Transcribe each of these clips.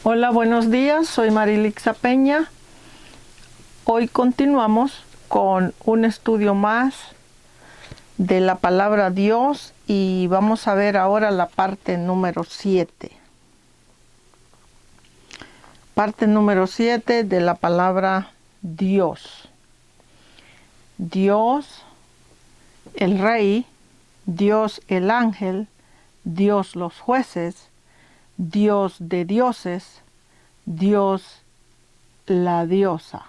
Hola, buenos días, soy Marilixa Peña. Hoy continuamos con un estudio más de la palabra Dios y vamos a ver ahora la parte número 7. Parte número 7 de la palabra Dios. Dios, el Rey, Dios el ángel, Dios los jueces, Dios de dioses, Dios la diosa.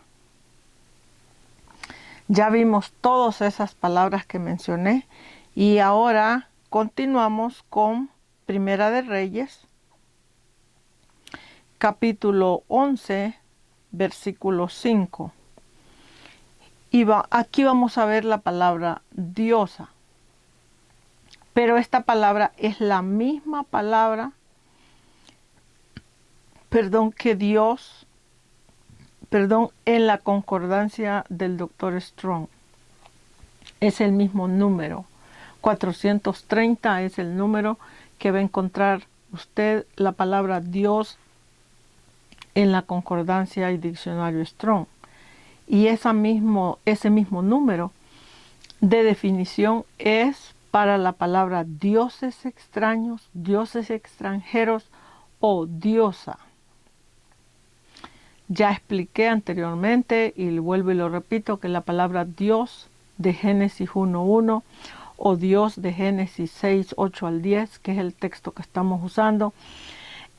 Ya vimos todas esas palabras que mencioné y ahora continuamos con Primera de Reyes, capítulo 11, versículo 5. Y aquí vamos a ver la palabra diosa. Pero esta palabra es la misma palabra, que Dios, en la concordancia del Dr. Strong. Es el mismo número. 430 es el número que va a encontrar usted la palabra Dios en la concordancia y diccionario Strong. Y ese mismo número de definición es para la palabra dioses extraños, dioses extranjeros o diosa. Ya expliqué anteriormente y vuelvo y lo repito que la palabra Dios de Génesis 1:1 o Dios de Génesis 6:8 al 10, que es el texto que estamos usando,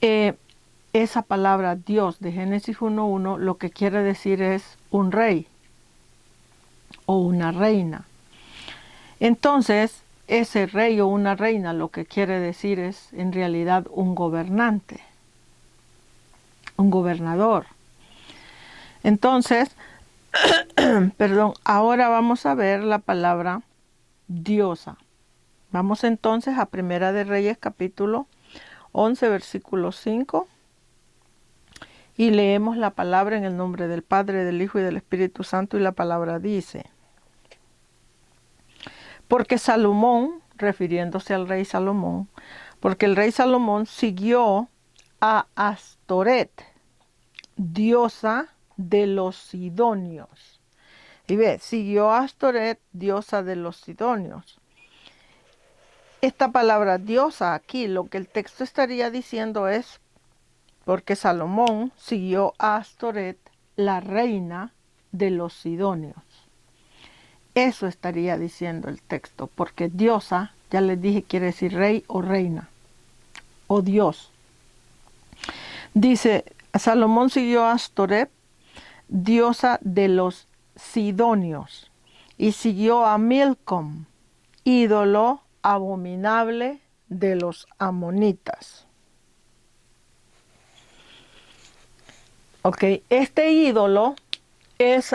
esa palabra Dios de Génesis 1:1 lo que quiere decir es un rey o una reina. Entonces, ese rey o una reina lo que quiere decir es en realidad un gobernante, un gobernador. Entonces, ahora vamos a ver la palabra diosa. Vamos entonces a Primera de Reyes capítulo 11 versículo 5 y leemos la palabra en el nombre del Padre, del Hijo y del Espíritu Santo y la palabra dice: porque Salomón, refiriéndose al rey Salomón, porque el rey Salomón siguió a Astoret, diosa de los sidonios. Y ve, siguió a Astoret, diosa de los sidonios. Esta palabra diosa aquí, lo que el texto estaría diciendo es porque Salomón siguió a Astoret, la reina de los sidonios. Eso estaría diciendo el texto, porque diosa, ya les dije, quiere decir rey o reina, o Dios. Dice, Salomón siguió a Astoret, diosa de los sidonios, y siguió a Milcom, ídolo abominable de los amonitas. Ok, este ídolo es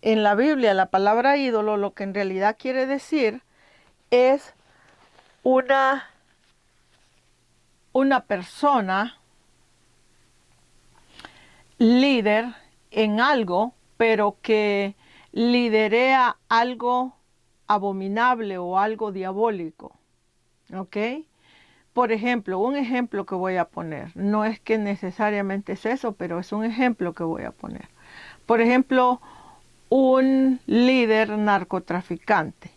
en la Biblia, la palabra ídolo lo que en realidad quiere decir es una persona líder en algo, pero que liderea algo abominable o algo diabólico. ¿Ok? Por ejemplo, un ejemplo que voy a poner, no es que necesariamente es eso, pero es un ejemplo que voy a poner. Por ejemplo, un líder narcotraficante,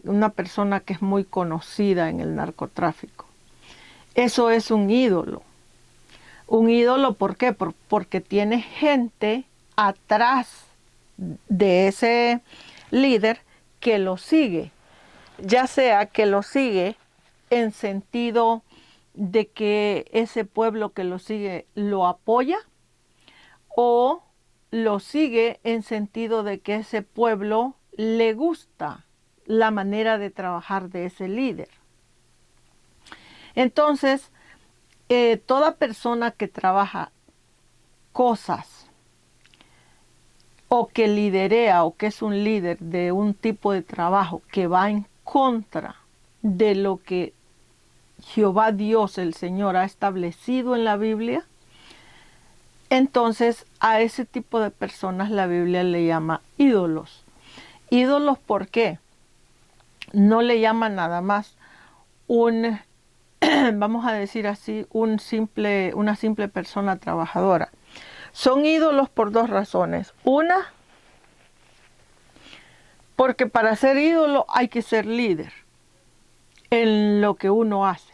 una persona que es muy conocida en el narcotráfico. Eso es un ídolo. Un ídolo, ¿por qué? Porque tiene gente atrás de ese líder que lo sigue, ya sea que lo sigue en sentido de que ese pueblo que lo sigue lo apoya o lo sigue en sentido de que ese pueblo le gusta la manera de trabajar de ese líder. Entonces, toda persona que trabaja cosas o que liderea o que es un líder de un tipo de trabajo que va en contra de lo que Jehová Dios, el Señor, ha establecido en la Biblia, entonces a ese tipo de personas la Biblia le llama ídolos. Ídolos, ¿por qué? No le llama nada más un vamos a decir así, una simple persona trabajadora. Son ídolos por dos razones. Una, porque para ser ídolo hay que ser líder en lo que uno hace.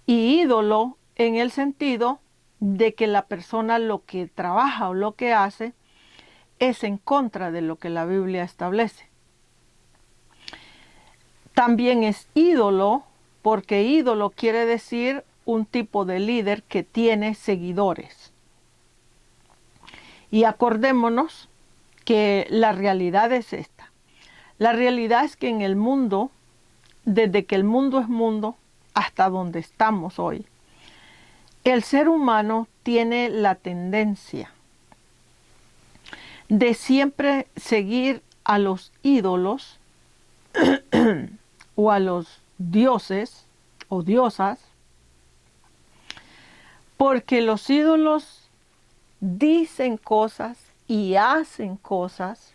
Y ídolo en el sentido de que la persona lo que trabaja o lo que hace es en contra de lo que la Biblia establece. También es ídolo porque ídolo quiere decir un tipo de líder que tiene seguidores. Y acordémonos que la realidad es esta. La realidad es que en el mundo, desde que el mundo es mundo hasta donde estamos hoy, el ser humano tiene la tendencia de siempre seguir a los ídolos o a los dioses o diosas, porque los ídolos dicen cosas y hacen cosas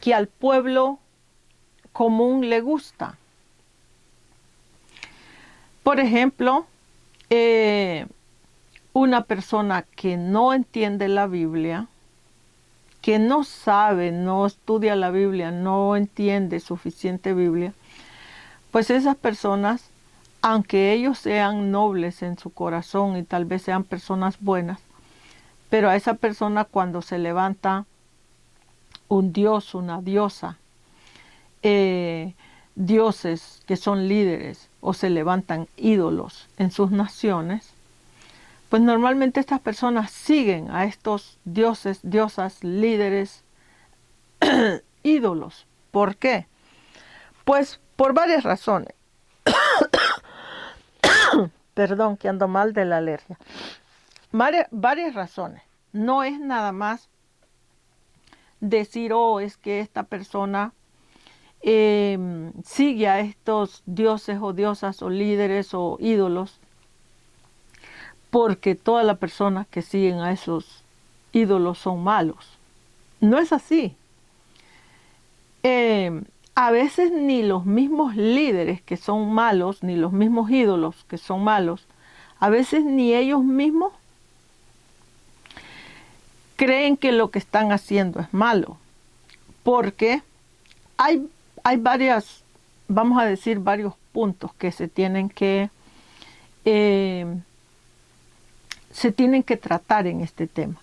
que al pueblo común le gusta. Por ejemplo, una persona que no entiende la Biblia, que no sabe, no estudia la Biblia, no entiende suficiente Biblia, pues esas personas, aunque ellos sean nobles en su corazón y tal vez sean personas buenas, pero a esa persona cuando se levanta un dios, una diosa, dioses que son líderes o se levantan ídolos en sus naciones, pues normalmente estas personas siguen a estos dioses, diosas, líderes, ídolos. ¿Por qué? Pues por varias razones. Perdón, que ando mal de la alergia. Varias razones. No es nada más decir, oh, es que esta persona sigue a estos dioses o diosas o líderes o ídolos, porque todas las personas que siguen a esos ídolos son malos. No es así. A veces ni los mismos líderes que son malos, ni los mismos ídolos que son malos, a veces ni ellos mismos creen que lo que están haciendo es malo, porque hay varias, vamos a decir, varios puntos que se tienen que tratar en este tema.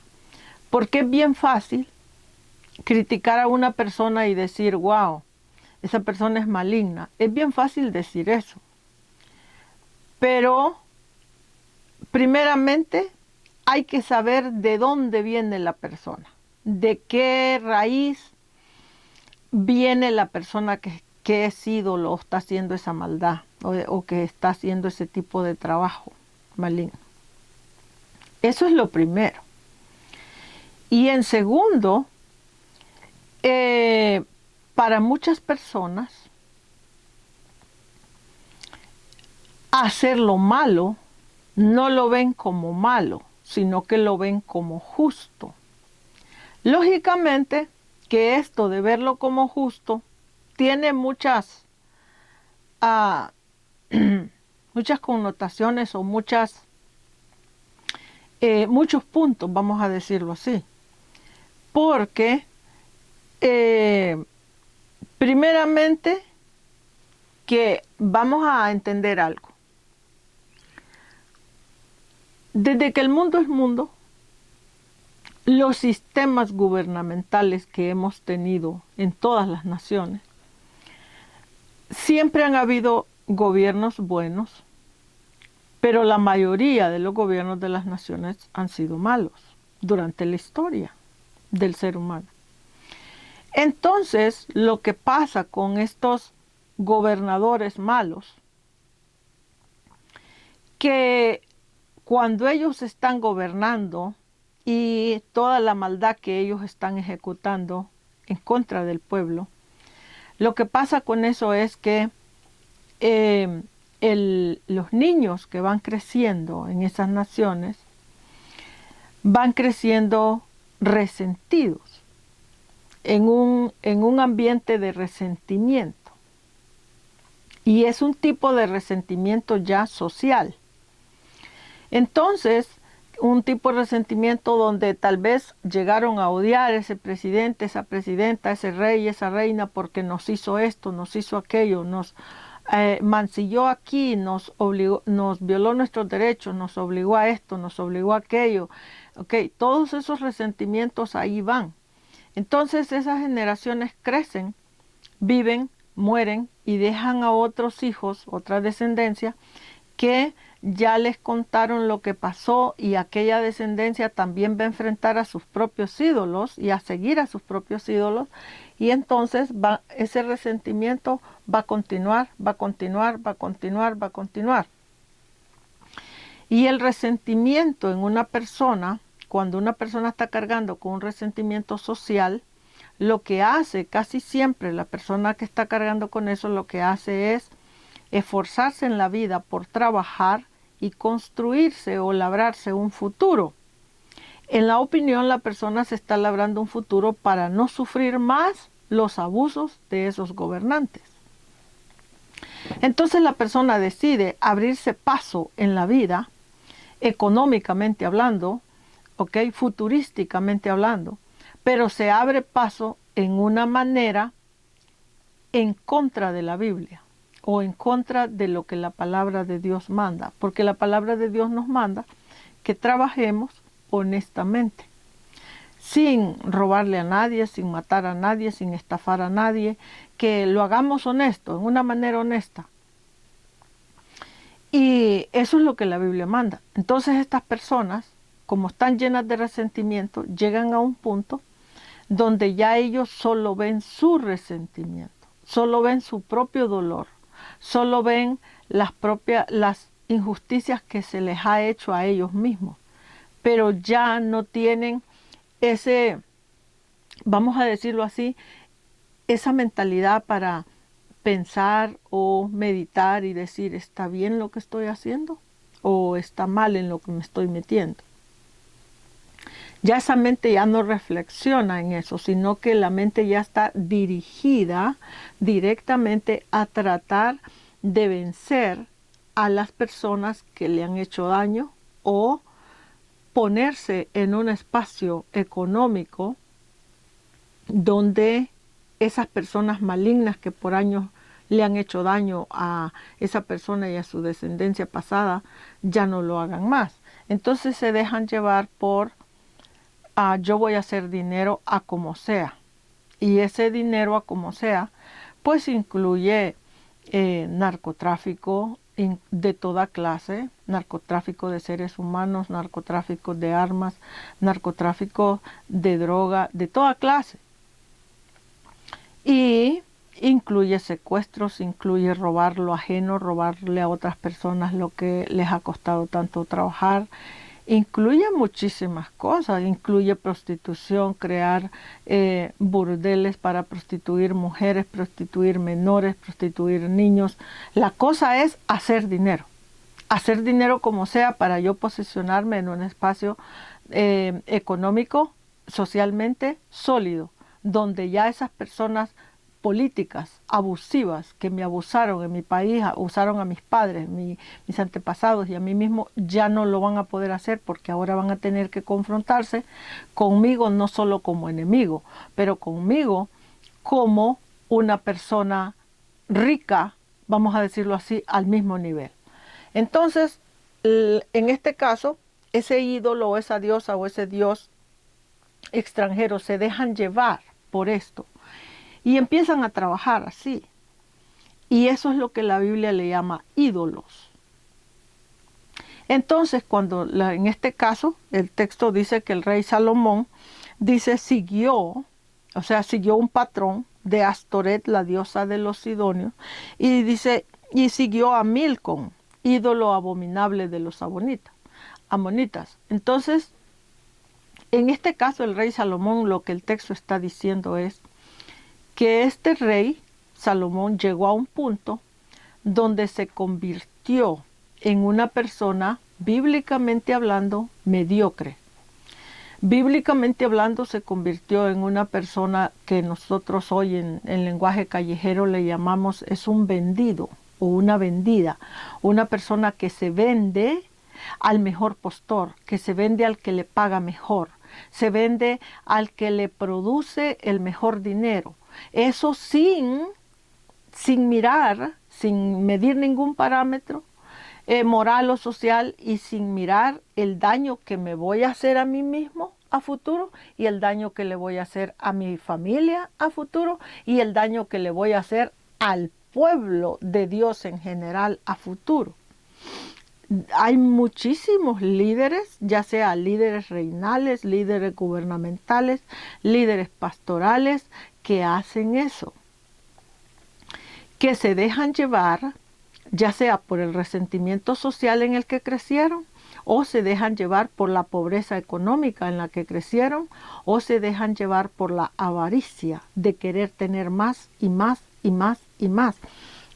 Porque es bien fácil criticar a una persona y decir, wow, esa persona es maligna. Es bien fácil decir eso. Pero, primeramente, hay que saber de dónde viene la persona, de qué raíz viene la persona que es ídolo o está haciendo esa maldad o que está haciendo ese tipo de trabajo maligno. Eso es lo primero. Y en segundo, para muchas personas, hacer lo malo no lo ven como malo, sino que lo ven como justo. Lógicamente que esto de verlo como justo tiene muchas connotaciones o muchos puntos, vamos a decirlo así. Porque, primeramente, que vamos a entender algo. Desde que el mundo es mundo, los sistemas gubernamentales que hemos tenido en todas las naciones, siempre han habido gobiernos buenos, pero la mayoría de los gobiernos de las naciones han sido malos durante la historia del ser humano. Entonces, lo que pasa con estos gobernadores malos, que cuando ellos están gobernando y toda la maldad que ellos están ejecutando en contra del pueblo, lo que pasa con eso es que los niños que van creciendo en esas naciones van creciendo resentidos, en un ambiente de resentimiento. Y es un tipo de resentimiento ya social. Entonces, un tipo de resentimiento donde tal vez llegaron a odiar a ese presidente, esa presidenta, ese rey, esa reina, porque nos hizo esto, nos hizo aquello, nos mancilló aquí, nos obligó, nos violó nuestros derechos, nos obligó a esto, nos obligó a aquello. Okay, todos esos resentimientos ahí van. Entonces esas generaciones crecen, viven, mueren y dejan a otros hijos, otra descendencia, que ya les contaron lo que pasó y aquella descendencia también va a enfrentar a sus propios ídolos y a seguir a sus propios ídolos, y entonces ese resentimiento va a continuar, va a continuar, va a continuar, va a continuar. Y el resentimiento en una persona, cuando una persona está cargando con un resentimiento social, lo que hace casi siempre la persona que está cargando con eso, lo que hace es esforzarse en la vida por trabajar y construirse o labrarse un futuro. En la opinión, la persona se está labrando un futuro para no sufrir más los abusos de esos gobernantes. Entonces la persona decide abrirse paso en la vida, económicamente hablando, ¿okay? Futurísticamente hablando, pero se abre paso en una manera en contra de la Biblia o en contra de lo que la palabra de Dios manda, porque la palabra de Dios nos manda que trabajemos honestamente, sin robarle a nadie, sin matar a nadie, sin estafar a nadie, que lo hagamos honesto, en una manera honesta. Y eso es lo que la Biblia manda. Entonces estas personas, como están llenas de resentimiento, llegan a un punto donde ya ellos solo ven su resentimiento, solo ven su propio dolor, solo ven las injusticias que se les ha hecho a ellos mismos, pero ya no tienen ese, vamos a decirlo así, esa mentalidad para pensar o meditar y decir, ¿está bien lo que estoy haciendo? ¿O está mal en lo que me estoy metiendo? Ya esa mente ya no reflexiona en eso, sino que la mente ya está dirigida directamente a tratar de vencer a las personas que le han hecho daño o ponerse en un espacio económico donde esas personas malignas que por años le han hecho daño a esa persona y a su descendencia pasada ya no lo hagan más. Entonces se dejan llevar por yo voy a hacer dinero a como sea. Y ese dinero a como sea, pues incluye narcotráfico de toda clase, narcotráfico de seres humanos, narcotráfico de armas, narcotráfico de droga, de toda clase. Y incluye secuestros, incluye robar lo ajeno, robarle a otras personas lo que les ha costado tanto trabajar. Incluye muchísimas cosas, incluye prostitución, crear burdeles para prostituir mujeres, prostituir menores, prostituir niños. La cosa es hacer dinero como sea para yo posicionarme en un espacio económico, socialmente sólido, donde ya esas personas políticas abusivas que me abusaron en mi país, abusaron a mis padres, mis antepasados y a mí mismo, ya no lo van a poder hacer porque ahora van a tener que confrontarse conmigo no solo como enemigo, pero conmigo como una persona rica, vamos a decirlo así, al mismo nivel. Entonces, en este caso, ese ídolo o esa diosa o ese dios extranjero se dejan llevar por esto. Y empiezan a trabajar así. Y eso es lo que la Biblia le llama ídolos. Entonces, en este caso, el texto dice que el rey Salomón siguió un patrón de Astoret, la diosa de los sidonios, y siguió a Milcom, ídolo abominable de los amonitas. Entonces, en este caso, el rey Salomón, lo que el texto está diciendo es que este rey, Salomón, llegó a un punto donde se convirtió en una persona, bíblicamente hablando, mediocre. Bíblicamente hablando, se convirtió en una persona que nosotros hoy en lenguaje callejero le llamamos es un vendido. o una vendida, una persona que se vende al mejor postor, que se vende al que le paga mejor, se vende al que le produce el mejor dinero. Eso sin mirar, sin medir ningún parámetro moral o social y sin mirar el daño que me voy a hacer a mí mismo a futuro y el daño que le voy a hacer a mi familia a futuro y el daño que le voy a hacer al pueblo de Dios en general a futuro. Hay muchísimos líderes, ya sea líderes reinales, líderes gubernamentales, líderes pastorales, que hacen eso, que se dejan llevar, ya sea por el resentimiento social en el que crecieron, o se dejan llevar por la pobreza económica en la que crecieron, o se dejan llevar por la avaricia de querer tener más y más y más y más.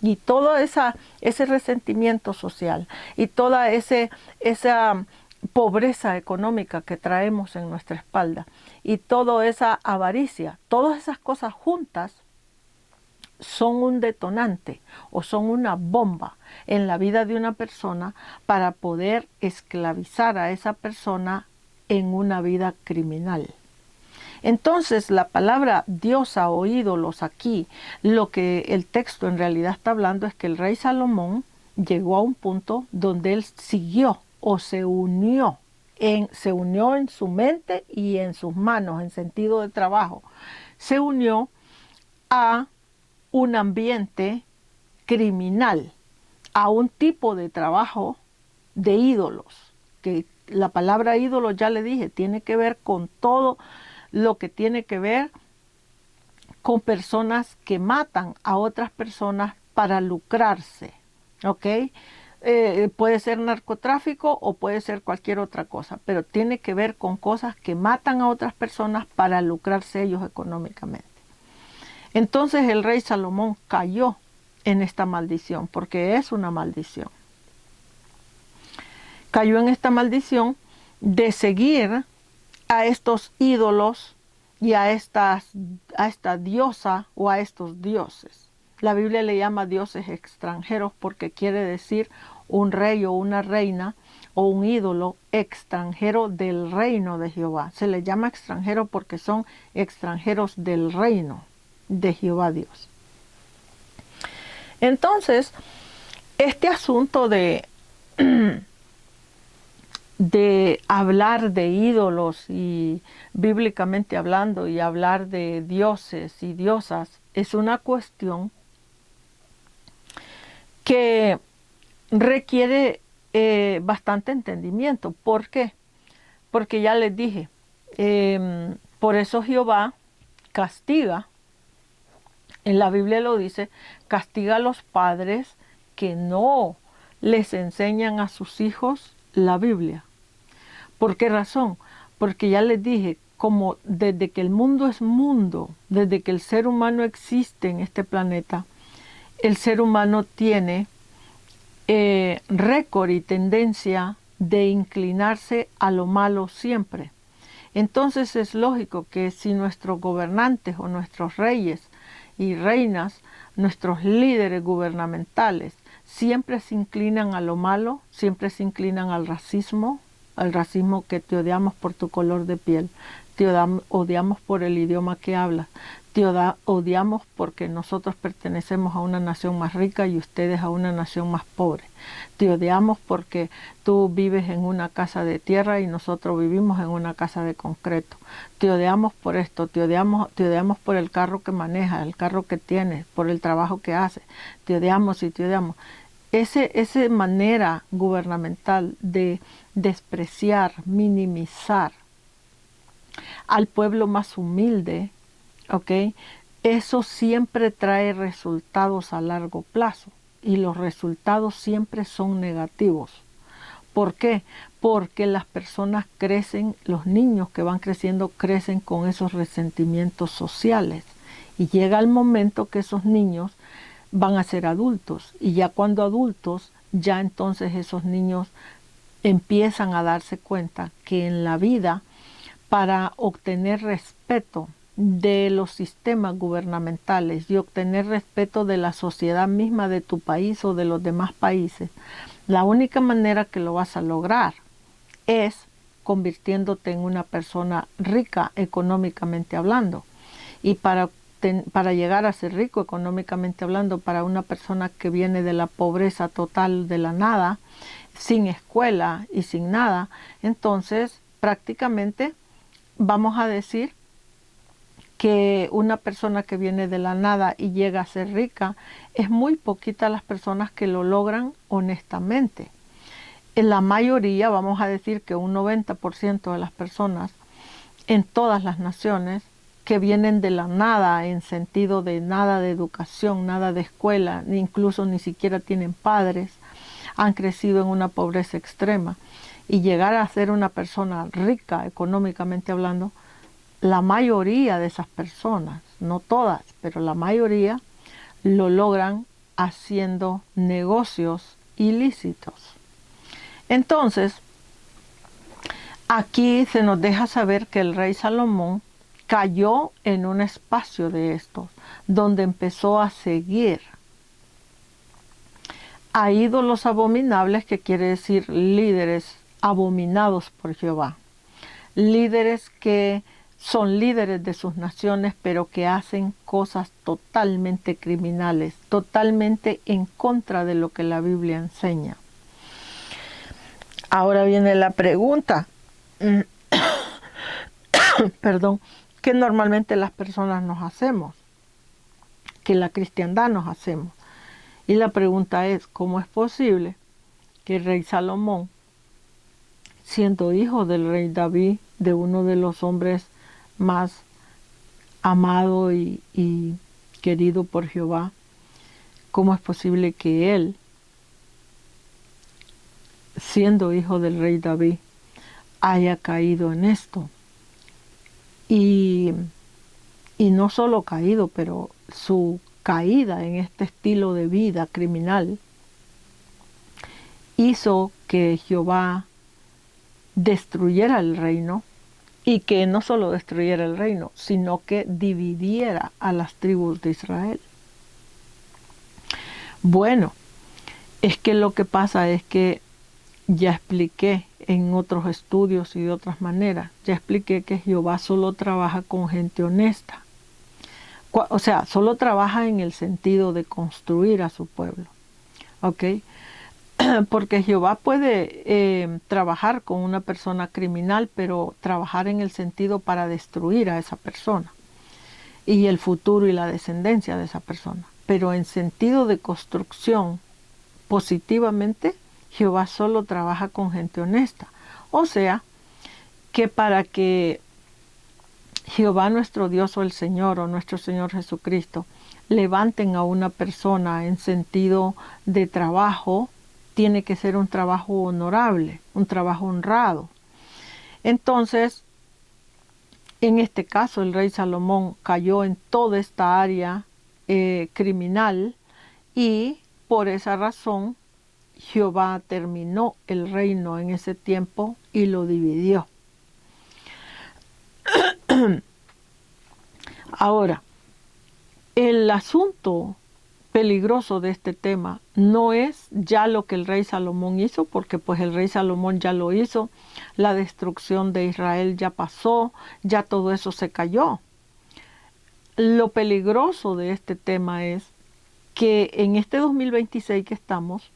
Y todo ese resentimiento social y toda esa pobreza económica que traemos en nuestra espalda y toda esa avaricia, todas esas cosas juntas son un detonante o son una bomba en la vida de una persona para poder esclavizar a esa persona en una vida criminal. Entonces la palabra diosa o ídolos aquí, lo que el texto en realidad está hablando es que el rey Salomón llegó a un punto donde él siguió o se unió en su mente y en sus manos, en sentido de trabajo. Se unió a un ambiente criminal, a un tipo de trabajo de ídolos, que la palabra ídolo, ya le dije, tiene que ver con todo lo que tiene que ver con personas que matan a otras personas para lucrarse, ¿ok? Puede ser narcotráfico o puede ser cualquier otra cosa, pero tiene que ver con cosas que matan a otras personas para lucrarse ellos económicamente. Entonces el rey Salomón cayó en esta maldición, porque es una maldición. Cayó en esta maldición de seguir a estos ídolos y a esta diosa o a estos dioses. La Biblia le llama dioses extranjeros porque quiere decir un rey o una reina o un ídolo extranjero del reino de Jehová. Se le llama extranjero porque son extranjeros del reino de Jehová Dios. Entonces, este asunto de hablar de ídolos y bíblicamente hablando y hablar de dioses y diosas es una cuestión que requiere bastante entendimiento. ¿Por qué? Porque ya les dije, por eso Jehová castiga, en la Biblia lo dice, castiga a los padres que no les enseñan a sus hijos la Biblia. ¿Por qué razón? Porque ya les dije, como desde que el mundo es mundo, desde que el ser humano existe en este planeta, el ser humano tiene récord y tendencia de inclinarse a lo malo siempre. Entonces es lógico que si nuestros gobernantes o nuestros reyes y reinas, nuestros líderes gubernamentales, siempre se inclinan a lo malo, siempre se inclinan al racismo que te odiamos por tu color de piel, te odiamos por el idioma que hablas, te odiamos porque nosotros pertenecemos a una nación más rica y ustedes a una nación más pobre. Te odiamos porque tú vives en una casa de tierra y nosotros vivimos en una casa de concreto. Te odiamos por esto, te odiamos por el carro que manejas, el carro que tienes, por el trabajo que haces. Te odiamos y te odiamos. Esa manera gubernamental de despreciar, minimizar al pueblo más humilde, ¿ok? Eso siempre trae resultados a largo plazo y los resultados siempre son negativos. ¿Por qué? Porque las personas crecen, los niños que van creciendo crecen con esos resentimientos sociales y llega el momento que esos niños van a ser adultos y ya cuando adultos, ya entonces esos niños empiezan a darse cuenta que en la vida, para obtener respeto de los sistemas gubernamentales y obtener respeto de la sociedad misma de tu país o de los demás países, la única manera que lo vas a lograr es convirtiéndote en una persona rica económicamente hablando. Y para llegar a ser rico económicamente hablando, para una persona que viene de la pobreza total, de la nada, sin escuela y sin nada, entonces prácticamente vamos a decir que una persona que viene de la nada y llega a ser rica, es muy poquita las personas que lo logran honestamente. En la mayoría, vamos a decir que un 90% de las personas en todas las naciones que vienen de la nada, en sentido de nada de educación, nada de escuela, incluso ni siquiera tienen padres, han crecido en una pobreza extrema, y llegar a ser una persona rica económicamente hablando, la mayoría de esas personas, no todas, pero la mayoría, lo logran haciendo negocios ilícitos. Entonces, aquí se nos deja saber que el rey Salomón cayó en un espacio de estos, donde empezó a seguir a ídolos abominables, que quiere decir líderes abominados por Jehová, líderes que son líderes de sus naciones, pero que hacen cosas totalmente criminales, totalmente en contra de lo que la Biblia enseña. Ahora viene la pregunta, perdón, que normalmente las personas nos hacemos, que la cristiandad nos hacemos. Y la pregunta es, ¿cómo es posible que el rey Salomón, siendo hijo del rey David, de uno de los hombres más amado y querido por Jehová, cómo es posible que él, siendo hijo del rey David, haya caído en esto? Y no solo caído, pero su caída en este estilo de vida criminal hizo que Jehová destruyera el reino, y que no solo destruyera el reino, sino que dividiera a las tribus de Israel. Bueno, es que lo que pasa es que ya expliqué en otros estudios y de otras maneras, ya expliqué que Jehová solo trabaja con gente honesta. O sea, solo trabaja en el sentido de construir a su pueblo. ¿Ok? Porque Jehová puede trabajar con una persona criminal, pero trabajar en el sentido para destruir a esa persona y el futuro y la descendencia de esa persona. Pero en sentido de construcción, positivamente, Jehová solo trabaja con gente honesta. O sea, que para que Jehová nuestro Dios o el Señor o nuestro Señor Jesucristo levanten a una persona en sentido de trabajo, tiene que ser un trabajo honorable, un trabajo honrado. Entonces, en este caso, el rey Salomón cayó en toda esta área criminal, y por esa razón Jehová terminó el reino en ese tiempo y lo dividió. Ahora, el asunto peligroso de este tema no es ya lo que el rey Salomón hizo, porque pues el rey Salomón ya lo hizo, la destrucción de Israel ya pasó, ya todo eso se cayó. Lo peligroso de este tema es que en este 2026 que estamos,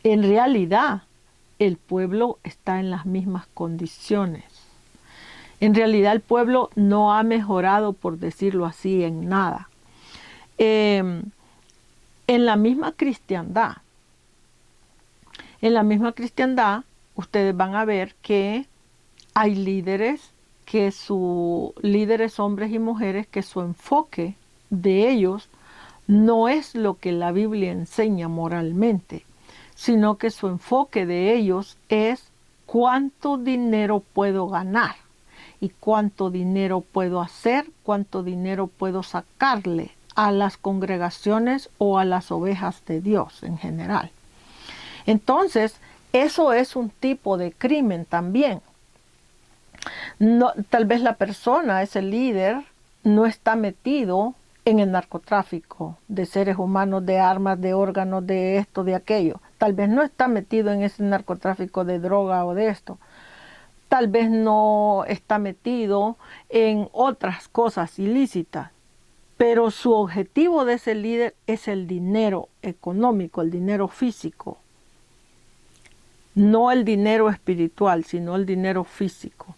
en realidad el pueblo está en las mismas condiciones. En realidad el pueblo no ha mejorado, por decirlo así, en nada. En la misma cristiandad, ustedes van a ver que hay líderes, líderes hombres y mujeres, que su enfoque de ellos no es lo que la Biblia enseña moralmente, sino que su enfoque de ellos es cuánto dinero puedo ganar y cuánto dinero puedo hacer, cuánto dinero puedo sacarle a las congregaciones o a las ovejas de Dios en general. Entonces, eso es un tipo de crimen también. No, tal vez la persona, ese líder, no está metido en el narcotráfico de seres humanos, de armas, de órganos, de esto, de aquello. Tal vez no está metido en ese narcotráfico de droga o de esto. Tal vez no está metido en otras cosas ilícitas. Pero su objetivo de ese líder es el dinero económico, el dinero físico. No el dinero espiritual, sino el dinero físico.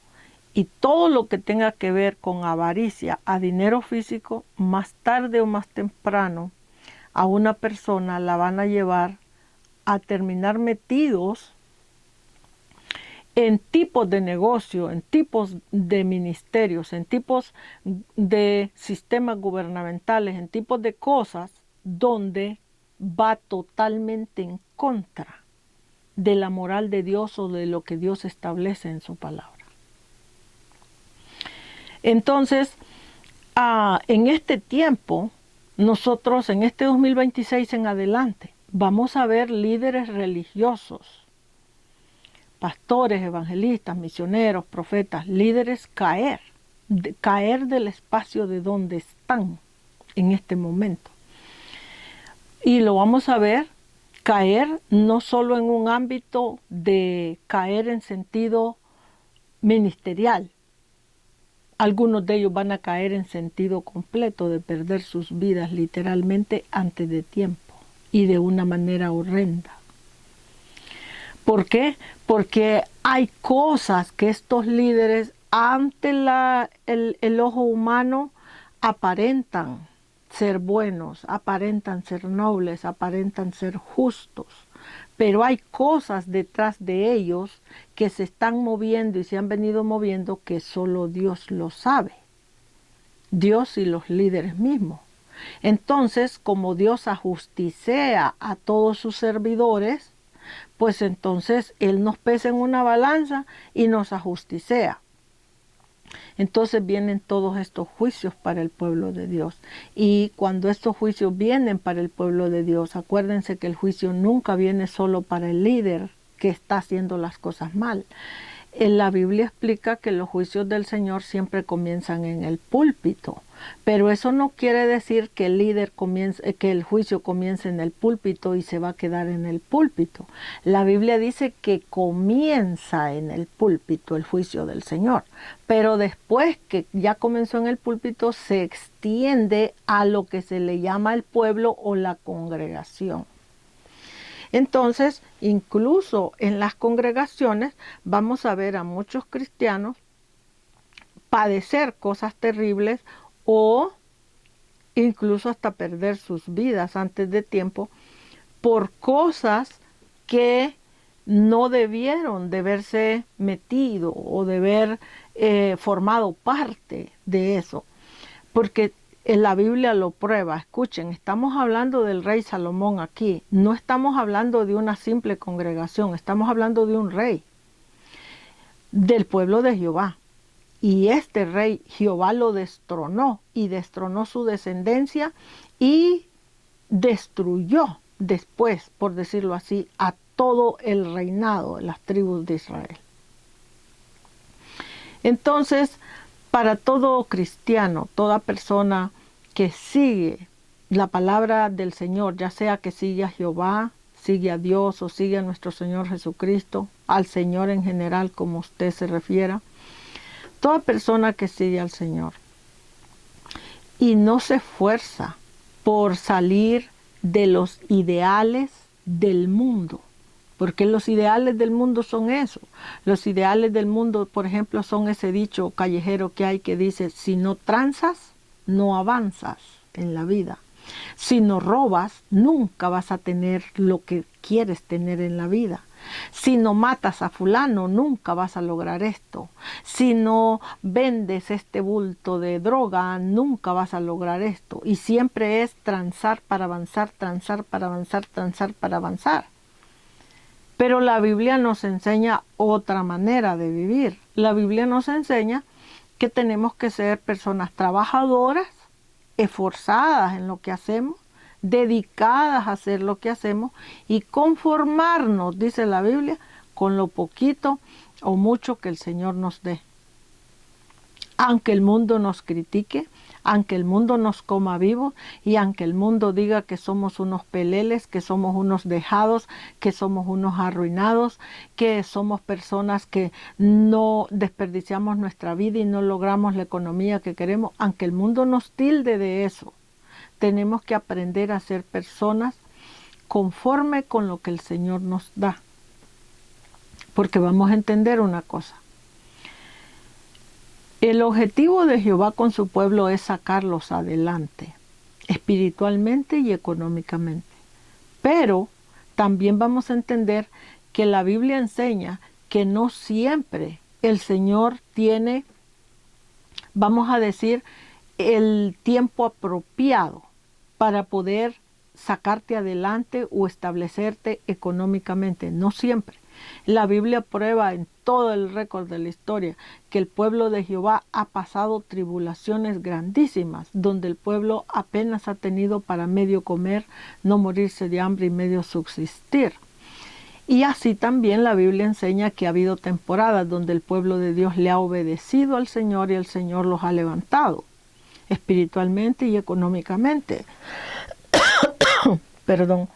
Y todo lo que tenga que ver con avaricia a dinero físico, más tarde o más temprano, a una persona la van a llevar a terminar metidos en tipos de negocio, en tipos de ministerios, en tipos de sistemas gubernamentales, en tipos de cosas donde va totalmente en contra de la moral de Dios o de lo que Dios establece en su palabra. Entonces, en este tiempo, nosotros en este 2026 en adelante, vamos a ver líderes religiosos, pastores, evangelistas, misioneros, profetas, líderes caer del espacio de donde están en este momento. Y lo vamos a ver caer no solo en un ámbito de caer en sentido ministerial. Algunos de ellos van a caer en sentido completo de perder sus vidas literalmente antes de tiempo y de una manera horrenda. ¿Por qué? Porque hay cosas que estos líderes ante el ojo humano aparentan ser buenos, aparentan ser nobles, aparentan ser justos, pero hay cosas detrás de ellos que se están moviendo y se han venido moviendo que solo Dios lo sabe, Dios y los líderes mismos. Entonces, como Dios ajusticea a todos sus servidores, pues entonces Él nos pesa en una balanza y nos ajusticea. Entonces vienen todos estos juicios para el pueblo de Dios. Y cuando estos juicios vienen para el pueblo de Dios, acuérdense que el juicio nunca viene solo para el líder que está haciendo las cosas mal. La Biblia explica que los juicios del Señor siempre comienzan en el púlpito, pero eso no quiere decir que que el juicio comience en el púlpito y se va a quedar en el púlpito. La Biblia dice que comienza en el púlpito el juicio del Señor, pero después que ya comenzó en el púlpito se extiende a lo que se le llama el pueblo o la congregación. Entonces, incluso en las congregaciones vamos a ver a muchos cristianos padecer cosas terribles o incluso hasta perder sus vidas antes de tiempo por cosas que no debieron de haberse metido o de haber formado parte de eso. Porque la Biblia lo prueba. Escuchen, estamos hablando del rey Salomón aquí. No estamos hablando de una simple congregación, estamos hablando de un rey, del pueblo de Jehová. Y este rey Jehová lo destronó y destronó su descendencia y destruyó después, por decirlo así, a todo el reinado de las tribus de Israel. Entonces, para todo cristiano, toda persona que sigue la palabra del Señor, ya sea que sigue a Jehová, sigue a Dios o sigue a nuestro Señor Jesucristo, al Señor en general, como usted se refiera, toda persona que sigue al Señor y no se esfuerza por salir de los ideales del mundo, porque los ideales del mundo son eso. Los ideales del mundo, por ejemplo, son ese dicho callejero que hay que dice, si no tranzas, no avanzas en la vida. Si no robas, nunca vas a tener lo que quieres tener en la vida. Si no matas a fulano, nunca vas a lograr esto. Si no vendes este bulto de droga, nunca vas a lograr esto. Y siempre es transar para avanzar, transar para avanzar, transar para avanzar. Pero la Biblia nos enseña otra manera de vivir. La Biblia nos enseña que tenemos que ser personas trabajadoras, esforzadas en lo que hacemos, dedicadas a hacer lo que hacemos y conformarnos, dice la Biblia, con lo poquito o mucho que el Señor nos dé. Aunque el mundo nos critique, aunque el mundo nos coma vivos y aunque el mundo diga que somos unos peleles, que somos unos dejados, que somos unos arruinados, que somos personas que no desperdiciamos nuestra vida y no logramos la economía que queremos, aunque el mundo nos tilde de eso, tenemos que aprender a ser personas conforme con lo que el Señor nos da. Porque vamos a entender una cosa. El objetivo de Jehová con su pueblo es sacarlos adelante, espiritualmente y económicamente. Pero también vamos a entender que la Biblia enseña que no siempre el Señor tiene, vamos a decir, el tiempo apropiado para poder sacarte adelante o establecerte económicamente. No siempre. La Biblia prueba en todo el récord de la historia que el pueblo de Jehová ha pasado tribulaciones grandísimas, donde el pueblo apenas ha tenido para medio comer, no morirse de hambre y medio subsistir. Y así también la Biblia enseña que ha habido temporadas donde el pueblo de Dios le ha obedecido al Señor y el Señor los ha levantado, espiritualmente y económicamente. Perdón.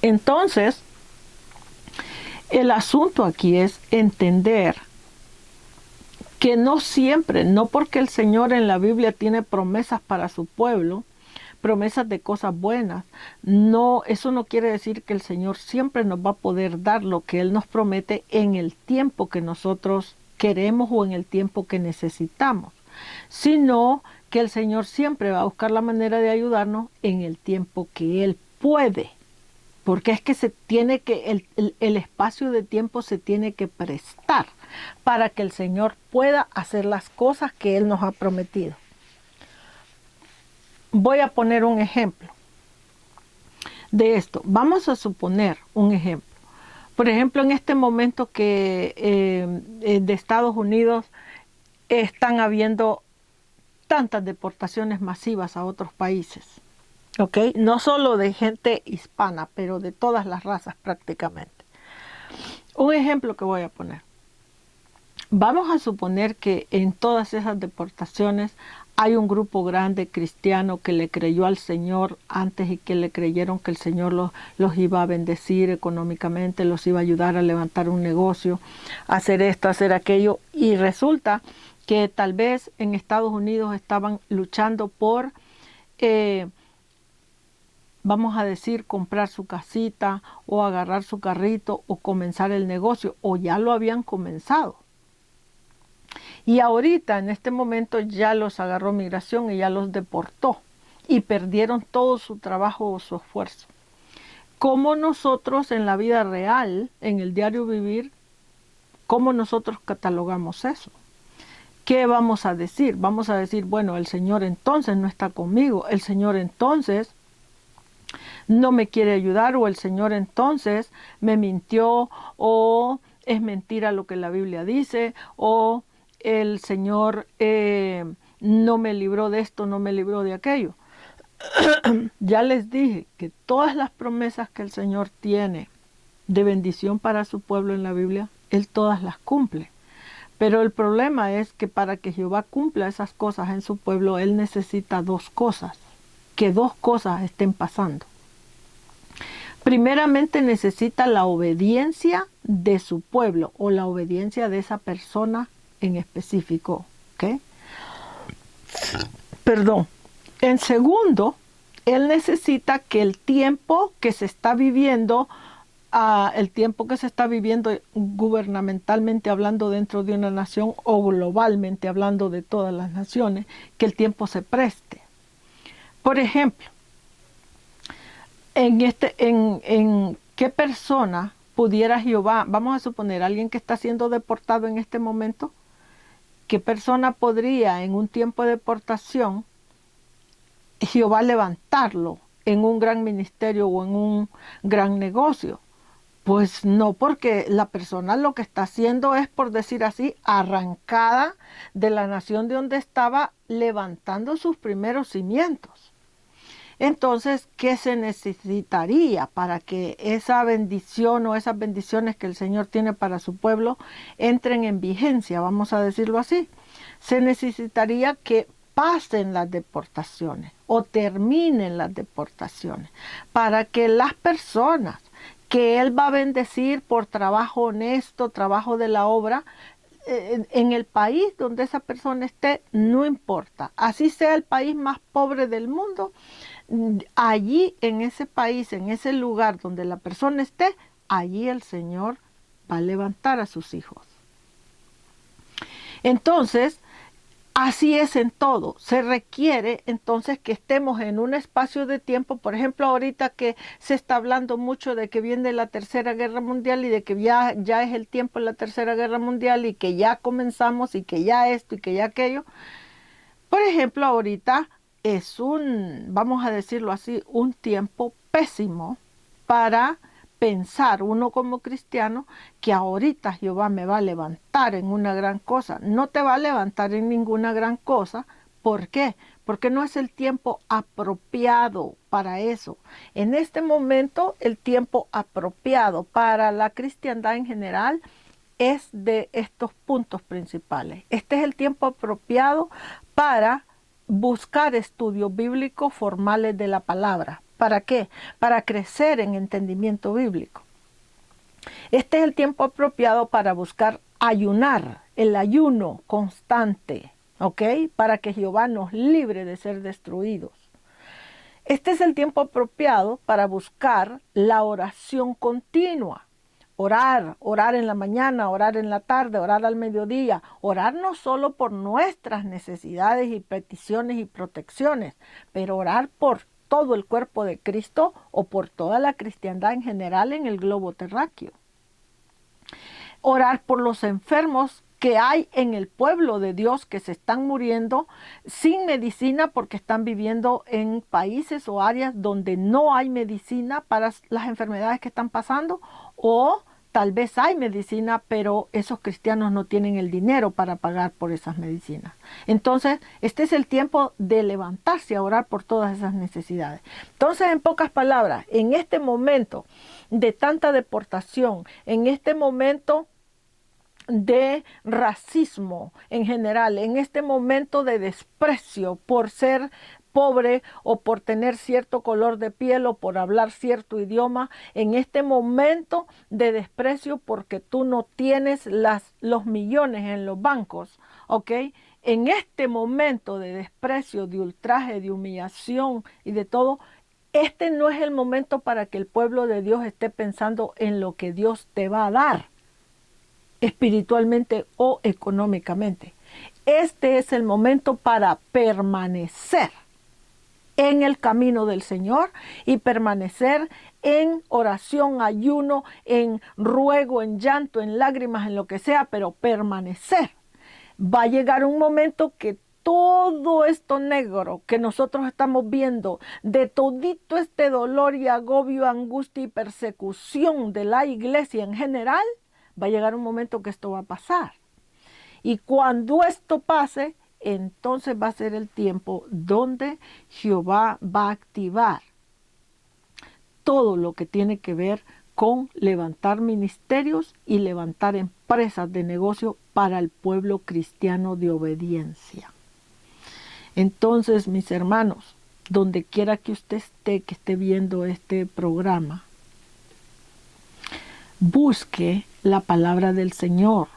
Entonces, el asunto aquí es entender que no siempre, no porque el Señor en la Biblia tiene promesas para su pueblo, promesas de cosas buenas, no, eso no quiere decir que el Señor siempre nos va a poder dar lo que Él nos promete en el tiempo que nosotros queremos o en el tiempo que necesitamos, sino que el Señor siempre va a buscar la manera de ayudarnos en el tiempo que Él puede. Porque es que se tiene que, el espacio de tiempo se tiene que prestar para que el Señor pueda hacer las cosas que Él nos ha prometido. Voy a poner un ejemplo de esto. Vamos a suponer un ejemplo. Por ejemplo, en este momento que de Estados Unidos están habiendo tantas deportaciones masivas a otros países. ¿Okay? No solo de gente hispana, pero de todas las razas prácticamente. Un ejemplo que voy a poner. Vamos a suponer que en todas esas deportaciones hay un grupo grande cristiano que le creyó al Señor antes y que le creyeron que el Señor los iba a bendecir económicamente, los iba a ayudar a levantar un negocio, a hacer esto, a hacer aquello. Y resulta que tal vez en Estados Unidos estaban luchando por vamos a decir, comprar su casita o agarrar su carrito o comenzar el negocio, o ya lo habían comenzado. Y ahorita, en este momento, ya los agarró migración y ya los deportó y perdieron todo su trabajo o su esfuerzo. ¿Cómo nosotros en la vida real, en el diario vivir, cómo nosotros catalogamos eso? ¿Qué vamos a decir? Vamos a decir, bueno, el Señor entonces no está conmigo, el Señor entonces no me quiere ayudar, o el Señor entonces me mintió, o es mentira lo que la Biblia dice, o el Señor no me libró de esto, no me libró de aquello. Ya les dije que todas las promesas que el Señor tiene de bendición para su pueblo en la Biblia, Él todas las cumple. Pero el problema es que para que Jehová cumpla esas cosas en su pueblo, Él necesita dos cosas, que dos cosas estén pasando. Primeramente necesita la obediencia de su pueblo o la obediencia de esa persona en específico. ¿Okay? Perdón. En segundo, él necesita que el tiempo que se está viviendo, gubernamentalmente hablando dentro de una nación o globalmente hablando de todas las naciones, que el tiempo se preste. Por ejemplo, en qué persona pudiera Jehová, vamos a suponer, alguien que está siendo deportado en este momento, qué persona podría en un tiempo de deportación Jehová levantarlo en un gran ministerio o en un gran negocio? Pues no, porque la persona lo que está haciendo es, por decir así, arrancada de la nación de donde estaba, levantando sus primeros cimientos. Entonces, ¿qué se necesitaría para que esa bendición o esas bendiciones que el Señor tiene para su pueblo entren en vigencia, vamos a decirlo así? Se necesitaría que pasen las deportaciones o terminen las deportaciones para que las personas que Él va a bendecir por trabajo honesto, trabajo de la obra, en el país donde esa persona esté, no importa. Así sea el país más pobre del mundo, allí en ese país, en ese lugar donde la persona esté, allí el Señor va a levantar a sus hijos. Entonces, así es en todo. Se requiere entonces que estemos en un espacio de tiempo, por ejemplo, ahorita que se está hablando mucho de que viene la Tercera Guerra Mundial y de que ya es el tiempo de la Tercera Guerra Mundial y que ya comenzamos y que ya esto y que ya aquello. Por ejemplo, ahorita es vamos a decirlo así, un tiempo pésimo para pensar uno como cristiano que ahorita Jehová me va a levantar en una gran cosa. No te va a levantar en ninguna gran cosa. ¿Por qué? Porque no es el tiempo apropiado para eso. En este momento, el tiempo apropiado para la cristiandad en general es de estos puntos principales. Este es el tiempo apropiado para buscar estudios bíblicos formales de la palabra. ¿Para qué? Para crecer en entendimiento bíblico. Este es el tiempo apropiado para buscar ayunar, el ayuno constante, ¿ok? Para que Jehová nos libre de ser destruidos. Este es el tiempo apropiado para buscar la oración continua. Orar en la mañana, orar en la tarde, orar al mediodía, orar no solo por nuestras necesidades y peticiones y protecciones, pero orar por todo el cuerpo de Cristo o por toda la cristiandad en general en el globo terráqueo. Orar por los enfermos que hay en el pueblo de Dios que se están muriendo sin medicina porque están viviendo en países o áreas donde no hay medicina para las enfermedades que están pasando, o tal vez hay medicina, pero esos cristianos no tienen el dinero para pagar por esas medicinas. Entonces, este es el tiempo de levantarse a orar por todas esas necesidades. Entonces, en pocas palabras, en este momento de tanta deportación, en este momento de racismo en general, en este momento de desprecio por ser pobre o por tener cierto color de piel o por hablar cierto idioma, en este momento de desprecio porque tú no tienes los millones en los bancos, ¿ok? En este momento de desprecio, de ultraje, de humillación y de todo, este no es el momento para que el pueblo de Dios esté pensando en lo que Dios te va a dar espiritualmente o económicamente. Este es el momento para permanecer en el camino del Señor y permanecer en oración, ayuno, en ruego, en llanto, en lágrimas, en lo que sea, pero permanecer. Va a llegar un momento que todo esto negro que nosotros estamos viendo, de todito este dolor y agobio, angustia y persecución de la iglesia en general, va a llegar un momento que esto va a pasar. Y cuando esto pase, entonces va a ser el tiempo donde Jehová va a activar todo lo que tiene que ver con levantar ministerios y levantar empresas de negocio para el pueblo cristiano de obediencia. Entonces, mis hermanos, donde quiera que usted esté, que esté viendo este programa, busque la palabra del Señor.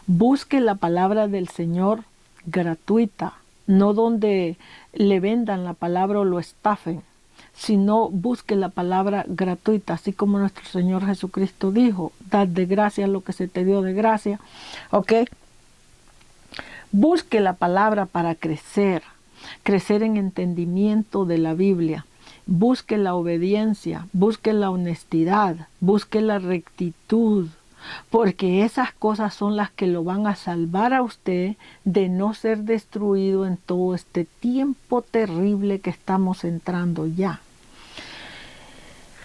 Busque la palabra del Señor gratuita, no donde le vendan la palabra o lo estafen, sino busque la palabra gratuita, así como nuestro Señor Jesucristo dijo, dad de gracia lo que se te dio de gracia, ¿ok? Busque la palabra para crecer en entendimiento de la Biblia. Busque la obediencia, busque la honestidad, busque la rectitud, porque esas cosas son las que lo van a salvar a usted de no ser destruido en todo este tiempo terrible que estamos entrando ya.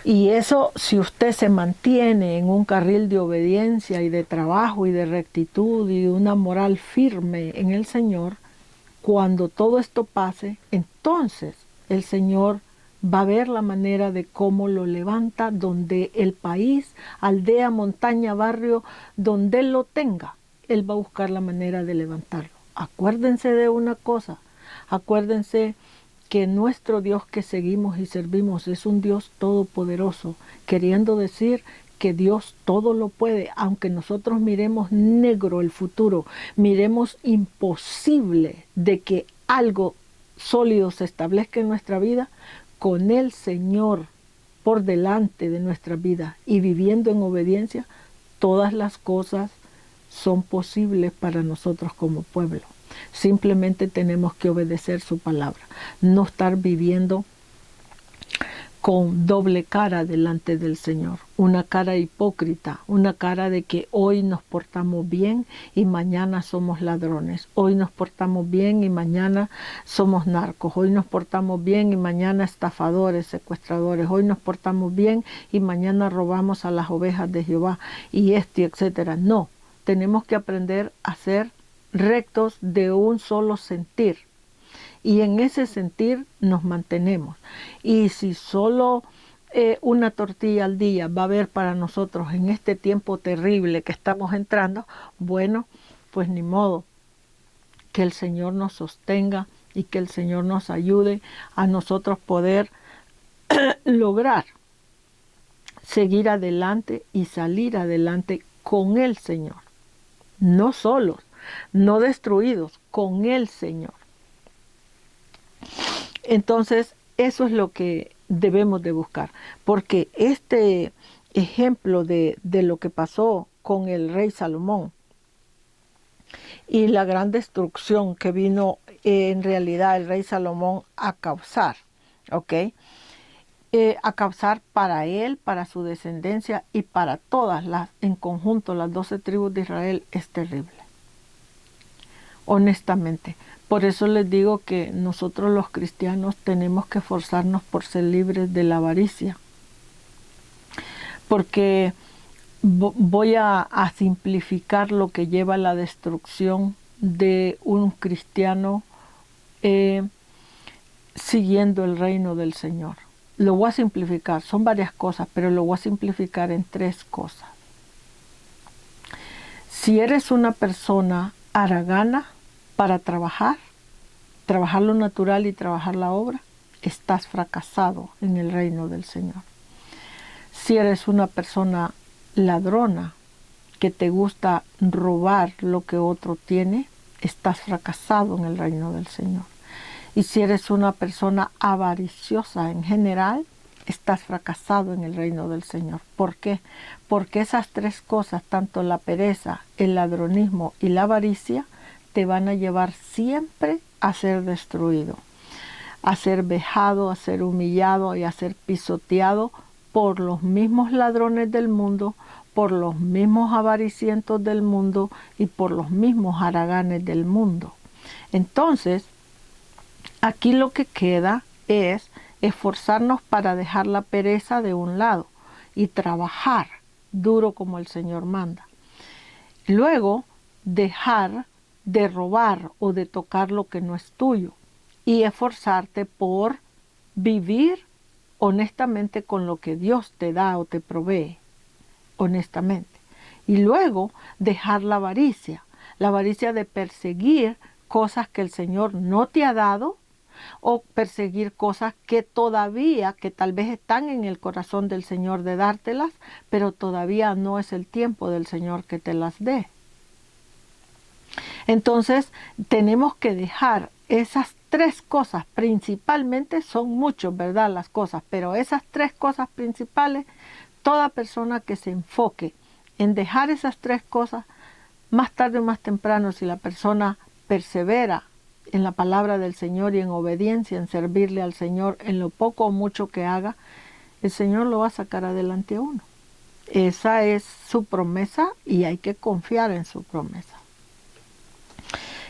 Y eso, si usted se mantiene en un carril de obediencia y de trabajo y de rectitud y de una moral firme en el Señor, cuando todo esto pase, entonces el Señor va a ver la manera de cómo lo levanta, donde el país, aldea, montaña, barrio, donde Él lo tenga, Él va a buscar la manera de levantarlo. Acuérdense de una cosa, acuérdense que nuestro Dios que seguimos y servimos es un Dios todopoderoso, queriendo decir que Dios todo lo puede, aunque nosotros miremos negro el futuro, miremos imposible de que algo sólido se establezca en nuestra vida, con el Señor por delante de nuestra vida y viviendo en obediencia, todas las cosas son posibles para nosotros como pueblo. Simplemente tenemos que obedecer su palabra, no estar viviendo con doble cara delante del Señor, una cara hipócrita, una cara de que hoy nos portamos bien y mañana somos ladrones, hoy nos portamos bien y mañana somos narcos, hoy nos portamos bien y mañana estafadores, secuestradores, hoy nos portamos bien y mañana robamos a las ovejas de Jehová y etcétera. No, tenemos que aprender a ser rectos de un solo sentir. Y en ese sentir nos mantenemos. Y si solo una tortilla al día va a haber para nosotros en este tiempo terrible que estamos entrando, bueno, pues ni modo. Que el Señor nos sostenga y que el Señor nos ayude a nosotros poder lograr seguir adelante y salir adelante con el Señor. No solos, no destruidos, con el Señor. Entonces, eso es lo que debemos de buscar, porque este ejemplo de lo que pasó con el rey Salomón y la gran destrucción que vino en realidad el rey Salomón a causar, ¿ok? A causar para él, para su descendencia y para todas las, en conjunto, las 12 tribus de Israel, es terrible. Honestamente. Por eso les digo que nosotros los cristianos tenemos que esforzarnos por ser libres de la avaricia. Porque voy a simplificar lo que lleva a la destrucción de un cristiano siguiendo el reino del Señor. Lo voy a simplificar, son varias cosas, pero lo voy a simplificar en 3 cosas. Si eres una persona haragana para trabajar lo natural y trabajar la obra, estás fracasado en el reino del Señor. Si eres una persona ladrona, que te gusta robar lo que otro tiene, estás fracasado en el reino del Señor. Y si eres una persona avariciosa en general, estás fracasado en el reino del Señor. ¿Por qué? Porque esas 3 cosas, tanto la pereza, el ladronismo y la avaricia, te van a llevar siempre a ser destruido, a ser vejado, a ser humillado y a ser pisoteado por los mismos ladrones del mundo, por los mismos avaricientos del mundo y por los mismos haraganes del mundo. Entonces, aquí lo que queda es esforzarnos para dejar la pereza de un lado y trabajar duro como el Señor manda. Luego, dejar de robar o de tocar lo que no es tuyo y esforzarte por vivir honestamente con lo que Dios te da o te provee, honestamente. Y luego dejar la avaricia de perseguir cosas que el Señor no te ha dado o perseguir cosas que todavía, que tal vez están en el corazón del Señor de dártelas, pero todavía no es el tiempo del Señor que te las dé. Entonces, tenemos que dejar esas 3 cosas, principalmente, son muchos, ¿verdad?, las cosas, pero esas 3 cosas principales, toda persona que se enfoque en dejar esas 3 cosas, más tarde o más temprano, si la persona persevera en la palabra del Señor y en obediencia, en servirle al Señor, en lo poco o mucho que haga, el Señor lo va a sacar adelante a uno. Esa es su promesa y hay que confiar en su promesa.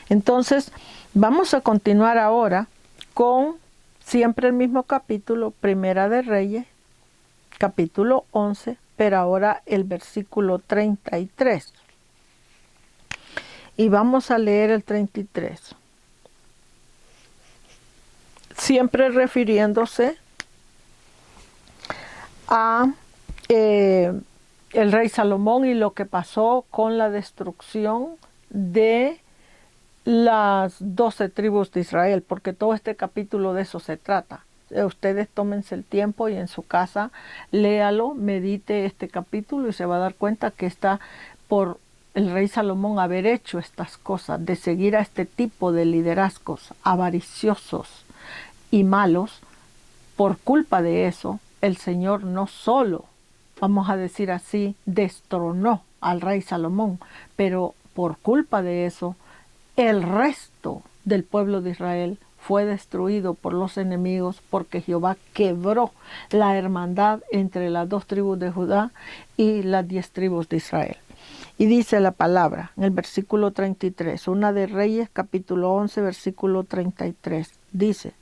Entonces, vamos a continuar ahora con siempre el mismo capítulo, Primera de Reyes, capítulo 11, pero ahora el versículo 33. Y vamos a leer el 33. Siempre refiriéndose a el rey Salomón y lo que pasó con la destrucción de las 12 tribus de Israel, porque todo este capítulo de eso se trata. Ustedes tómense el tiempo y en su casa léalo, medite este capítulo y se va a dar cuenta que está por el rey Salomón haber hecho estas cosas, de seguir a este tipo de liderazgos avariciosos y malos. Por culpa de eso, el Señor no solo, vamos a decir así, destronó al rey Salomón, pero por culpa de eso, el resto del pueblo de Israel fue destruido por los enemigos porque Jehová quebró la hermandad entre las 2 tribus de Judá y las 10 tribus de Israel. Y dice la palabra en el versículo 33, una de Reyes capítulo 11 versículo 33, dice: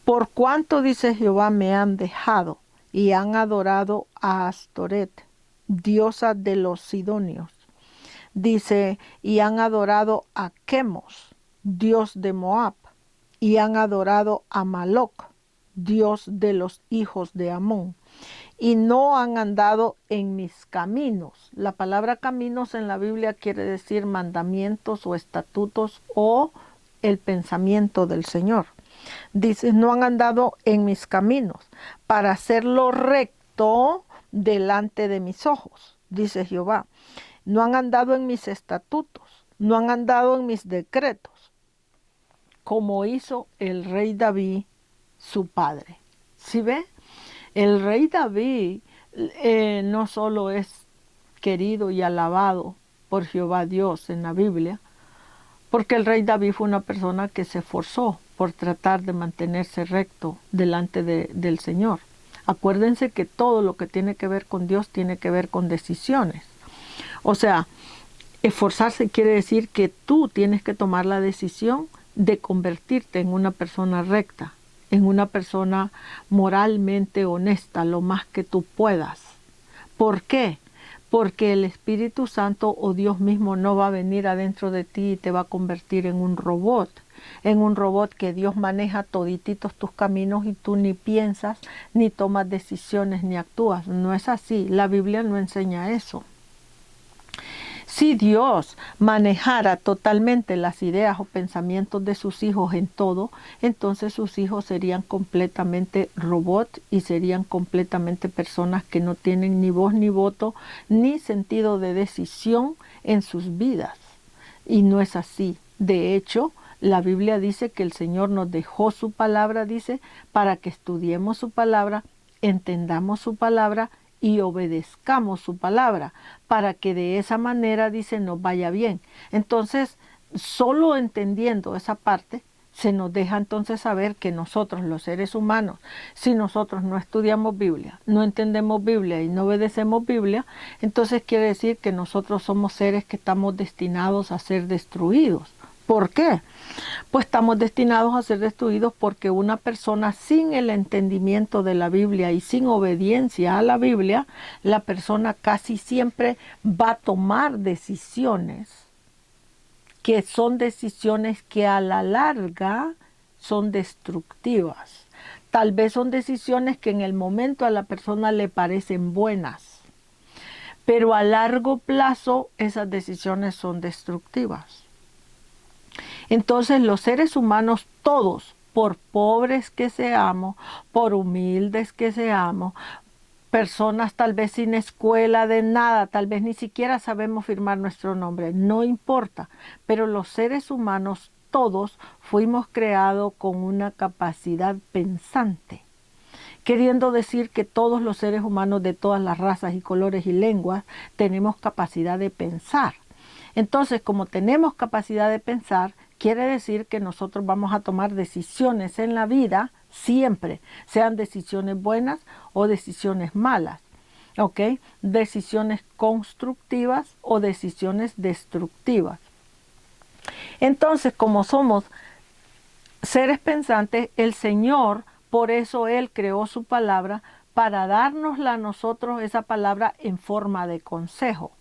por cuanto, dice Jehová, me han dejado y han adorado a Astoret, diosa de los sidonios. Dice, y han adorado a Chemos, dios de Moab, y han adorado a Maloc, dios de los hijos de Amón, y no han andado en mis caminos. La palabra caminos en la Biblia quiere decir mandamientos o estatutos o el pensamiento del Señor. Dice, no han andado en mis caminos para hacer lo recto delante de mis ojos, dice Jehová. No han andado en mis estatutos, no han andado en mis decretos, como hizo el rey David, su padre. ¿Sí ve? El rey David no solo es querido y alabado por Jehová Dios en la Biblia, porque el rey David fue una persona que se esforzó por tratar de mantenerse recto delante del Señor. Acuérdense que todo lo que tiene que ver con Dios tiene que ver con decisiones. O sea, esforzarse quiere decir que tú tienes que tomar la decisión de convertirte en una persona recta, en una persona moralmente honesta, lo más que tú puedas. ¿Por qué? Porque el Espíritu Santo o Dios mismo no va a venir adentro de ti y te va a convertir en un robot que Dios maneja todititos tus caminos y tú ni piensas, ni tomas decisiones, ni actúas. No es así, la Biblia no enseña eso. Si Dios manejara totalmente las ideas o pensamientos de sus hijos en todo, entonces sus hijos serían completamente robots y serían completamente personas que no tienen ni voz ni voto ni sentido de decisión en sus vidas. Y no es así. De hecho, la Biblia dice que el Señor nos dejó su palabra, dice, para que estudiemos su palabra, entendamos su palabra y obedezcamos su palabra, para que de esa manera, dice, nos vaya bien. Entonces, solo entendiendo esa parte, se nos deja entonces saber que nosotros, los seres humanos, si nosotros no estudiamos Biblia, no entendemos Biblia y no obedecemos Biblia, entonces quiere decir que nosotros somos seres que estamos destinados a ser destruidos. ¿Por qué? Pues estamos destinados a ser destruidos porque una persona sin el entendimiento de la Biblia y sin obediencia a la Biblia, la persona casi siempre va a tomar decisiones que son decisiones que a la larga son destructivas. Tal vez son decisiones que en el momento a la persona le parecen buenas, pero a largo plazo esas decisiones son destructivas. Entonces los seres humanos todos, por pobres que seamos, por humildes que seamos, personas tal vez sin escuela de nada, tal vez ni siquiera sabemos firmar nuestro nombre, no importa, pero los seres humanos todos fuimos creados con una capacidad pensante, queriendo decir que todos los seres humanos de todas las razas y colores y lenguas tenemos capacidad de pensar. Entonces, como tenemos capacidad de pensar, quiere decir que nosotros vamos a tomar decisiones en la vida siempre, sean decisiones buenas o decisiones malas, ¿ok? Decisiones constructivas o decisiones destructivas. Entonces, como somos seres pensantes, el Señor, por eso Él creó su palabra, para dárnosla a nosotros esa palabra en forma de consejo.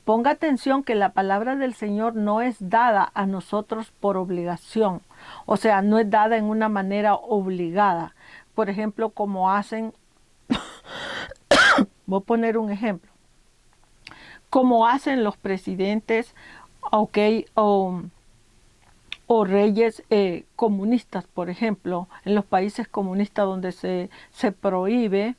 Ponga atención que la palabra del Señor no es dada a nosotros por obligación, o sea, no es dada en una manera obligada. Por ejemplo, como hacen voy a poner un ejemplo, como hacen los presidentes, ok, o reyes comunistas, por ejemplo, en los países comunistas donde se prohíbe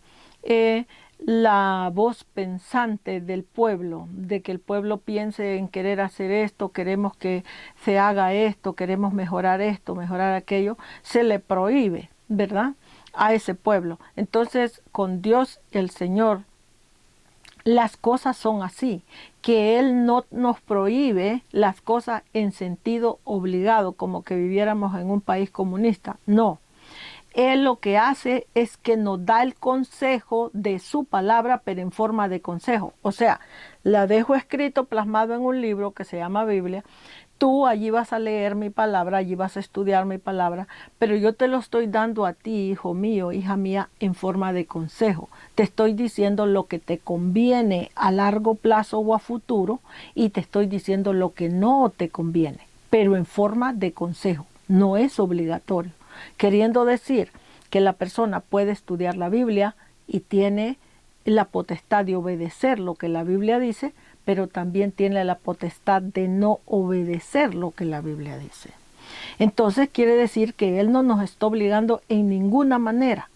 la voz pensante del pueblo, de que el pueblo piense en querer hacer esto, queremos que se haga esto, queremos mejorar esto, mejorar aquello, se le prohíbe, ¿verdad?, a ese pueblo. Entonces, con Dios el Señor, las cosas son así, que Él no nos prohíbe las cosas en sentido obligado, como que viviéramos en un país comunista. No, Él lo que hace es que nos da el consejo de su palabra, pero en forma de consejo. O sea, la dejo escrito, plasmado en un libro que se llama Biblia. Tú allí vas a leer mi palabra, allí vas a estudiar mi palabra, pero yo te lo estoy dando a ti, hijo mío, hija mía, en forma de consejo. Te estoy diciendo lo que te conviene a largo plazo o a futuro y te estoy diciendo lo que no te conviene, pero en forma de consejo. No es obligatorio. Queriendo decir que la persona puede estudiar la Biblia y tiene la potestad de obedecer lo que la Biblia dice, pero también tiene la potestad de no obedecer lo que la Biblia dice. Entonces quiere decir que Él no nos está obligando en ninguna manera.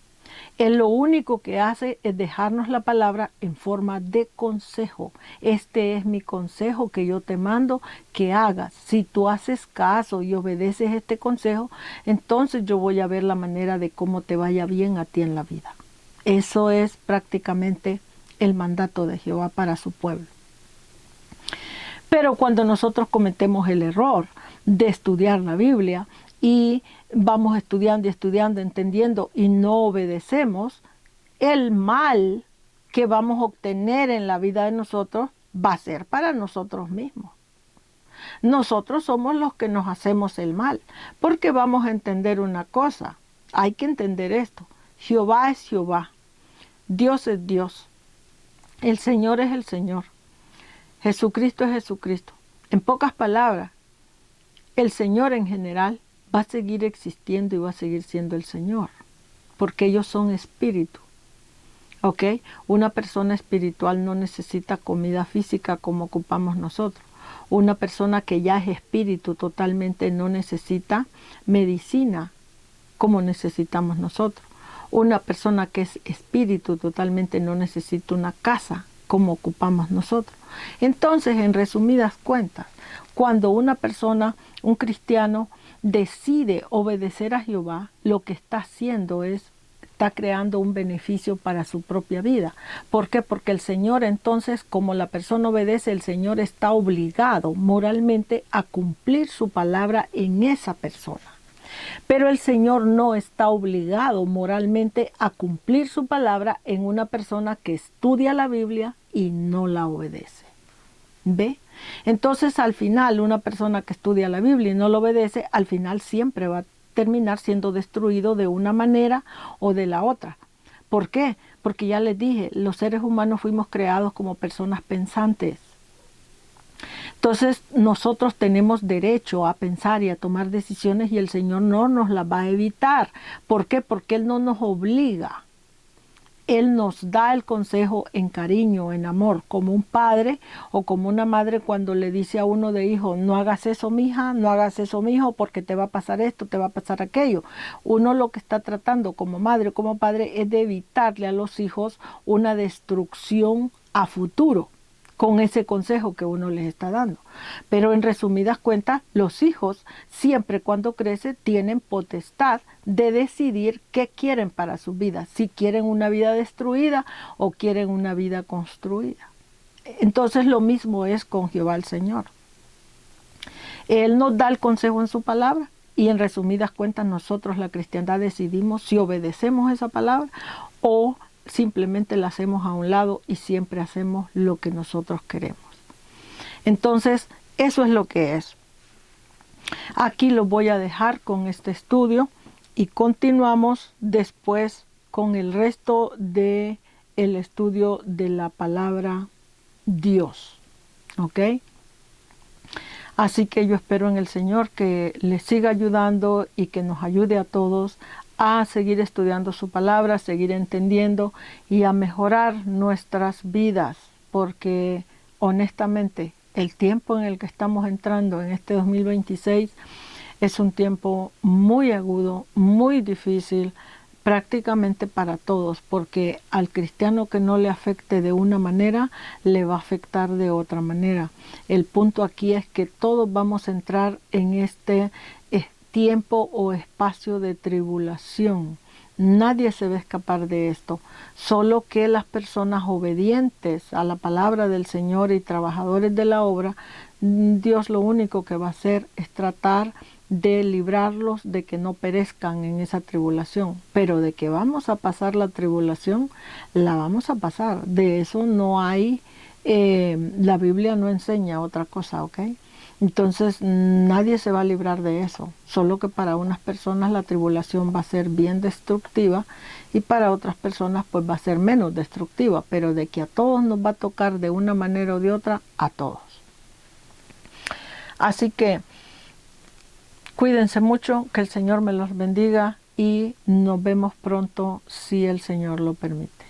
Él lo único que hace es dejarnos la palabra en forma de consejo. Este es mi consejo que yo te mando que hagas. Si tú haces caso y obedeces este consejo, entonces yo voy a ver la manera de cómo te vaya bien a ti en la vida. Eso es prácticamente el mandato de Jehová para su pueblo. Pero cuando nosotros cometemos el error de estudiar la Biblia y vamos estudiando y estudiando, entendiendo y no obedecemos, el mal que vamos a obtener en la vida de nosotros va a ser para nosotros mismos. Nosotros somos los que nos hacemos el mal, porque vamos a entender una cosa, hay que entender esto, Jehová es Jehová, Dios es Dios, el Señor es el Señor. Jesucristo es Jesucristo. En pocas palabras, el Señor en general va a seguir existiendo y va a seguir siendo el Señor, porque ellos son espíritu. ¿Ok? Una persona espiritual no necesita comida física como ocupamos nosotros. Una persona que ya es espíritu totalmente no necesita medicina como necesitamos nosotros. Una persona que es espíritu totalmente no necesita una casa como ocupamos nosotros. Entonces, en resumidas cuentas, cuando una persona, un cristiano, decide obedecer a Jehová, lo que está haciendo está creando un beneficio para su propia vida. ¿Por qué? Porque el Señor entonces, como la persona obedece, el Señor está obligado moralmente a cumplir su palabra en esa persona. Pero el Señor no está obligado moralmente a cumplir su palabra en una persona que estudia la Biblia y no la obedece. ¿Ve? Entonces al final una persona que estudia la Biblia y no la obedece, al final siempre va a terminar siendo destruido de una manera o de la otra. ¿Por qué? Porque ya les dije, los seres humanos fuimos creados como personas pensantes. Entonces nosotros tenemos derecho a pensar y a tomar decisiones y el Señor no nos las va a evitar. ¿Por qué? Porque Él no nos obliga. Él nos da el consejo en cariño, en amor, como un padre o como una madre cuando le dice a uno de hijo, no hagas eso, mija, no hagas eso, mijo, porque te va a pasar esto, te va a pasar aquello. Uno lo que está tratando como madre, como padre, es de evitarle a los hijos una destrucción a futuro con ese consejo que uno les está dando. Pero en resumidas cuentas, los hijos siempre cuando crecen tienen potestad de decidir qué quieren para su vida, si quieren una vida destruida o quieren una vida construida. Entonces lo mismo es con Jehová el Señor. Él nos da el consejo en su palabra y en resumidas cuentas nosotros la cristiandad decidimos si obedecemos esa palabra o simplemente la hacemos a un lado y siempre hacemos lo que nosotros queremos. Entonces, eso es lo que es. Aquí lo voy a dejar con este estudio y continuamos después con el resto del estudio de la palabra Dios. ¿Ok? Así que yo espero en el Señor que les siga ayudando y que nos ayude a todos a seguir estudiando su palabra, a seguir entendiendo y a mejorar nuestras vidas, porque honestamente el tiempo en el que estamos entrando en este 2026 es un tiempo muy agudo, muy difícil, prácticamente para todos, porque al cristiano que no le afecte de una manera, le va a afectar de otra manera. El punto aquí es que todos vamos a entrar en este tiempo o espacio de tribulación. Nadie se va a escapar de esto, solo que las personas obedientes a la palabra del Señor y trabajadores de la obra, Dios lo único que va a hacer es tratar de librarlos de que no perezcan en esa tribulación, pero de que vamos a pasar la tribulación, la vamos a pasar. De eso no hay, la Biblia no enseña otra cosa, ¿ok? Entonces nadie se va a librar de eso, solo que para unas personas la tribulación va a ser bien destructiva y para otras personas pues va a ser menos destructiva, pero de que a todos nos va a tocar de una manera o de otra, a todos. Así que cuídense mucho, que el Señor me los bendiga y nos vemos pronto si el Señor lo permite.